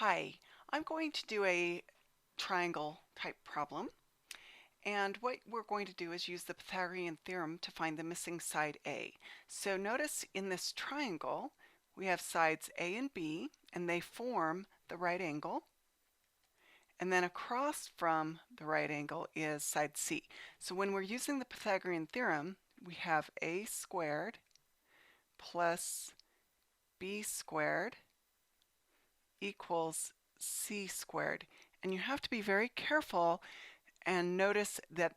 Hi, I'm going to do a triangle type problem, and what we're going to do is use the Pythagorean theorem to find the missing side A. So notice in this triangle we have sides A and B, and they form the right angle, and then across from the right angle is side C. So when we're using the Pythagorean theorem, we have A squared plus B squared equals C squared. And you have to be very careful and notice that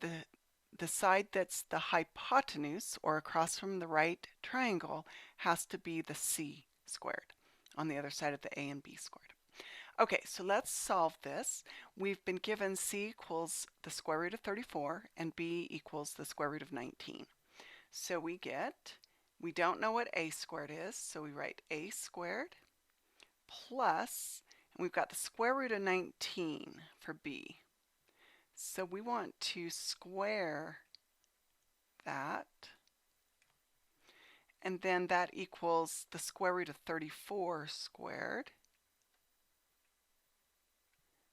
the side that's the hypotenuse, or across from the right triangle, has to be the C squared on the other side of the A and B squared. Okay, so let's solve this. We've been given C equals the square root of 34 and B equals the square root of 19. So we don't know what A squared is, so we write A squared plus, and we've got the square root of 19 for B. So we want to square that, and then that equals the square root of 34 squared.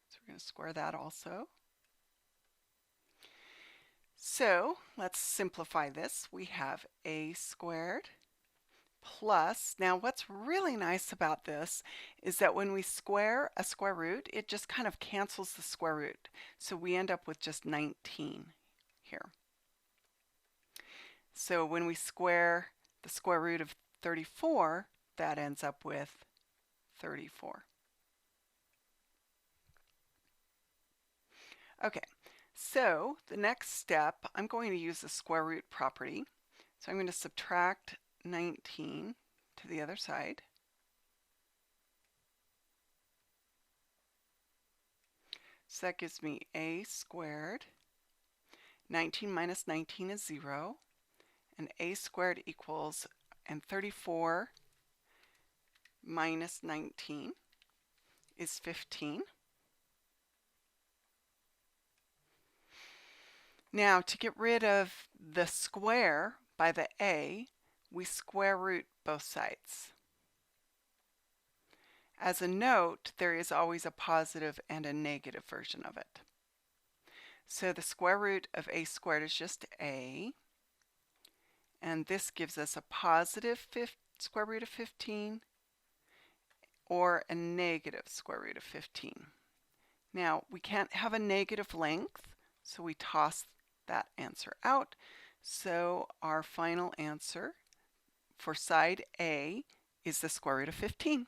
So we're going to square that also. So let's simplify this. We have A squared plus, now what's really nice about this is that when we square a square root, it just kind of cancels the square root. So we end up with just 19 here. So when we square the square root of 34, that ends up with 34. Okay, so the next step, I'm going to use the square root property. So I'm going to subtract 19 to the other side. So that gives me A squared. 19 minus 19 is 0. And A squared equals, and 34 minus 19 is 15. Now, to get rid of the square by the A, we square root both sides. As a note, there is always a positive and a negative version of it. So the square root of A squared is just A, and this gives us a positive square root of 15 or a negative square root of 15. Now, we can't have a negative length, so we toss that answer out. So our final answer for side A is the square root of 15.